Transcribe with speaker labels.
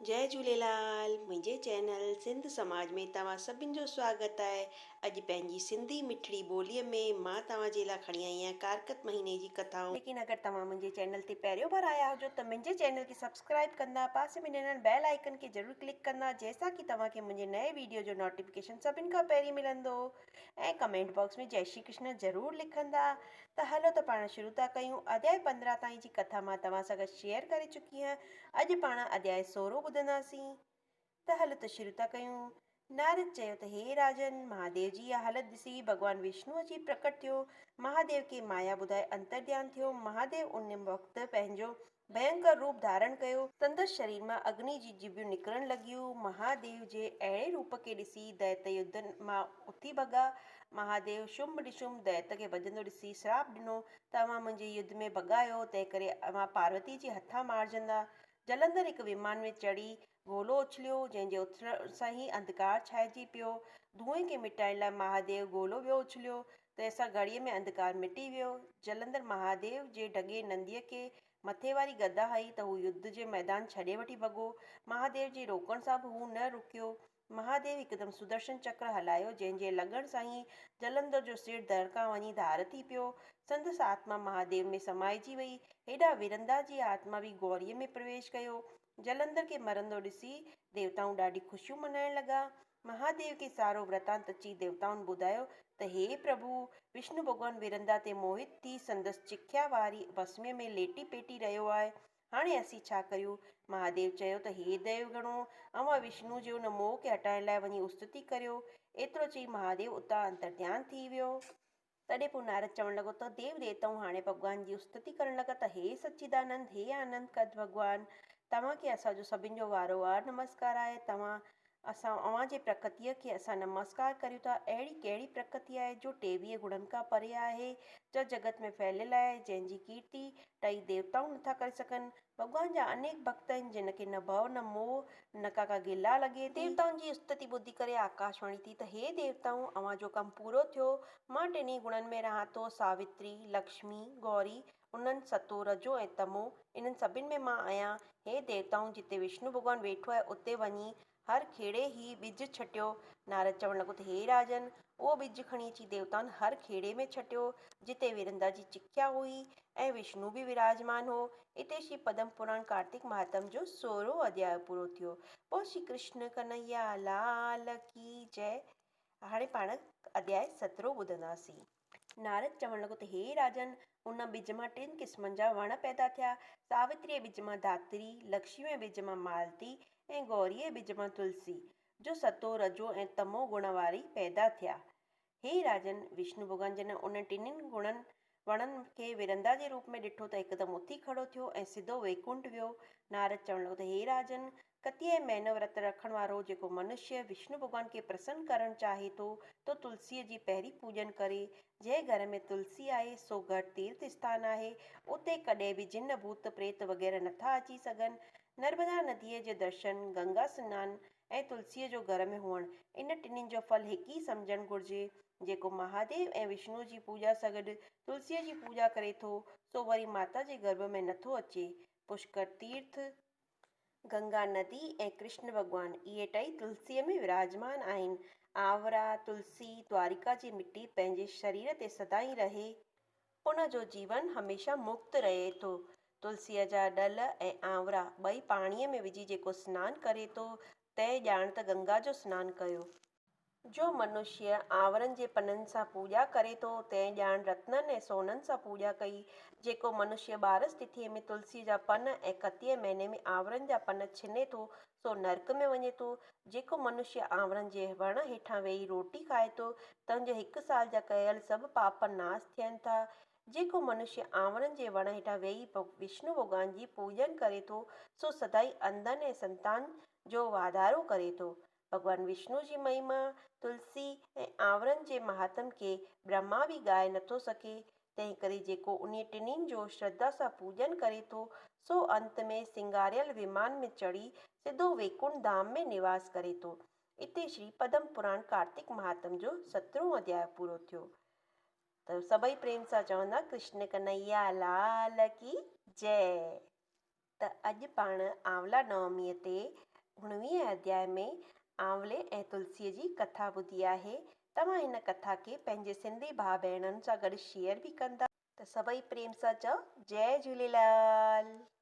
Speaker 1: जय झूलेलाल। मुंहिंजे चैनल सिंध समाज में तव्हां सभिनि जो स्वागत आहे। अॼु पंहिंजी सिंधी मिठड़ी ॿोलीअ में मां तव्हांजे लाइ खणी आई आहियां कारकत महीने जी कथाऊं। लेकिन अगरि तव्हां मुंहिंजे चैनल ते पहिरियों बार आया हुजो त मुंहिंजे चैनल खे सब्सक्राइब कंदा, पासे में ॾिनल बेल आइकन खे ज़रूरु क्लिक कंदा, जंहिंसां कि तव्हांखे मुंहिंजे नए वीडियो जो नोटिफिकेशन सभिनि खां पहिरीं मिलंदो। ऐं कमेंट बॉक्स में जय श्री कृष्ण ज़रूरु लिखंदा। त हलो त पाण शुरू था कयूं। अध्याय 15 ताईं जी कथा मां तव्हां सां गॾु शेयर करे चुकी आहियां। अॼु पाण अध्याय 16 ॿुधंदासीं। त हलो त शुरू था कयूं। नारद चयो त हे राजन, महादेव जी इहा हालत ॾिसी भॻवान विष्णु अची प्रकट थियो। महादेव खे माया ॿुधाए अंतर्ध्यान थियो। महादेव उन वक़्तु पंहिंजो भयंकर रूप धारण कयो। संदसि शरीर मां अग्नि जी जिभियूं निकिरण लॻियूं। महादेव जे अहिड़े रूप खे ॾिसी दैत्य युद्ध मां उथी भॻा। महादेव शुंभ निशुंभ दैत्य खे भॼंदो ॾिसी श्राप ॾिनो, तव्हां मुंहिंजे युद्ध में भॻायो, तंहिं करे अवां पार्वती जे हथां मारजंदा। जलंधर हिकु विमान में चढ़ी गोलो उछलियो, जंहिंजे उथण सां ई अंधकार छाइजी पियो। धुएं खे मिटाइण लाइ महादेव गोलो ॿियो उछलियो, तंहिंसां घड़ीअ में अंधकार मिटी वियो। जलंधर महादेव जे ढॻे नंदीअ खे मथे वारी गदा हई त हू युद्ध जे मैदान छॾे वठी भॻो। महादेव जे रोकण सां बि हू न रुकियो। महादेव हिकदमि सुदर्शन चक्र हलायो, जंहिंजे लॻण सां ई जलंधर जो सिर दर खां वञी धार थी पियो। संदसि आत्मा महादेव में समाइजी वई। हेॾा विरंदा जी आत्मा बि गौरीअ में प्रवेश कयो। जलंधर खे मरंदो ॾिसी देवताऊं ॾाढी ख़ुशियूं मनाइण लॻा। महादेव खे सारो वृतांत अची देवताउनि ॿुधायो त हे प्रभु, विष्णु भॻवानु विरंदा ते मोहित थी संदसि चिख्या वारी भस्मीअ में लेटी पेटी रहियो आहे। हाणे असीं छा करियूं? महादेव चयो त हे दैवगणो, अवां विष्णु जो उन मोह खे हटाइण लाइ वञी स्तुति करियो। एतिरो चई महादेव उतां अंतर्ध्यान थी वियो। तॾहिं पोइ नारद चवणु लॻो त देव देवताऊं हाणे भॻवान जी स्तुति करणु लॻा त हे सच्चिदानंद, हे आनंद कद भॻवान, तव्हांखे असांजो सभिनि जो वारो वार नमस्कार आहे। अवां जे प्रकृतिअ खे असां नमस्कार करियूं था। अहिड़ी कहिड़ी प्रकृति आहे जो 23 गुणनि खां परे आहे, जो जगत में फैलियल आहे, जंहिंजी कीर्ति टई देवताऊं नथा करे सघनि। भॻवान जा अनेक भक्त आहिनि जिन खे न भव न मोह न का गिला लॻे। देवताउनि जी स्तुति ॿुधी करे आकाशवाणी थी त हे देवताऊं, अवां जो कमु पूरो थियो। मां 3 गुणनि में रहां थो, सावित्री, लक्ष्मी, गौरी, उन्हनि सतो, रजो ऐं तमो, इन्हनि सभिनि में मां आहियां। हे देवताऊं, जिते विष्णु भॻवानु वेठो आहे उते वञी हर खेड़े ई ॿिज छटियो। नारद चवणु लॻो त हे राजन, उहो ॿिज खणी अची देवताउनि हर खेड़े में छटियो जिते विरंदा जी चिख्या हुई ऐं विष्णु बि विराजमान हो। इते श्री पद्म पुराण कार्तिक महात्म जो 16 अध्याय पूरो थियो। पोइ श्री कृष्ण कन्हैया लाल की जय। हाणे पाण अध्याय 17 ॿुधंदासीं। नारद चवणु लॻो त हे राजन, उन ॿिज मां 3 क़िस्मनि जा वण पैदा थिया। सावित्रीअ ॿिज मां धात्री, लक्ष्मीअ ॿिज मां मालती ऐं गौरीअ ॿिज मां तुलसी, जो सतो, रजो ऐं तमो गुण वारी पैदा थिया। हे राजन, विष्णु भॻवान जन उन 3 वणनि खे विरंदा जे रूप में ॾिठो त हिकदमि उथी खड़ो थियो ऐं सिधो वैकुंठ वियो। नारद चवणु लॻो त हे राजन, कतीअ महीनो व्रत रखण वारो जेको मनुष्य विष्णु भॻवान खे प्रसन्न करणु चाहे थो तो तुलसीअ जी पहिरीं पूॼन करे। जंहिं घर में तुलसी आहे सो घर तीर्थ स्थान आहे। उते कॾहिं बि जिन भूत प्रेत वग़ैरह नथा अची सघनि। नर्मदा नदीअ जे दर्शन, गंगा सनानु ऐं तुलसीअ जो घर में हुअणु, इन 3 जो फल हिकु ई सम्झणु घुरिजे। जेको महादेव ऐं विष्णु जी पूॼा सां गॾु तुलसीअ जी पूॼा करे थो सो वरी माता जे गर्भ में नथो अचे। पुष्कर तीर्थ, गंगा नदी ऐं कृष्ण भॻवान, इहे 2 तुलसीअ में विराजमान आहिनि। आवरा तुलसी द्वारिका जी मिटी पंहिंजे शरीर ते सदाईं रहे, उन जो जीवन हमेशा मुक्त रहे थो। तुलसीअ जा ॾल ऐं आवरा ॿई पाणीअ में विझी जेको सनानु करे थो, तंहिं ॼाण त गंगा जो सनानु कयो। जो मनुष्य आवरनि जे पननि सां पूॼा करे थो, तंहिं ॼाण रत्ननि ऐं सोननि सां पूॼा कई। जेको मनुष्य ॿारस तिथीअ में तुलसी जा पन ऐं कतीअ महीने में आवरनि जा पन छिने थो सो नरक में वञे थो। जेको मनुष्य आवरनि जे वण हेठां वेही रोटी खाए थो, तंहिंजो 1 साल जा कयल सभु पाप नाश थियनि था। जेको मनुष्य आवरनि जे वण हेठां वेही विष्णु भॻवान जी पूॼन करे थो सो सदाई अंधनि ऐं संतान जो वाधारो करे थो। भॻवान विष्णु जी महिमा, तुलसी ऐं आवरनि जे महात्म खे ब्रह्मा बि ॻाए नथो सघे। तंहिं करे जेको उन्हीअ 3 जो श्रद्धा सां पूॼन करे थो सो अंत में सिंगारियल विमान में चढ़ी सिधो वैकुंठ धाम में निवास करे थो। इते श्री पद्म पुराण कार्तिक महात्म जो 17 अध्याय पूरो थियो। त सभई प्रेम सां चवंदा कृष्ण कन्हैया लाल की जय। त अॼु पाण आंवला नवमीअ ते 19वें अध्याय में आंवले ऐं तुलसीअ जी कथा ॿुधी आहे। तव्हां हिन कथा खे पंहिंजे सिंधी भाउ भेणनि सां गॾु शेयर बि कंदा त सभई प्रेम सां चओ जय झूलेलाल।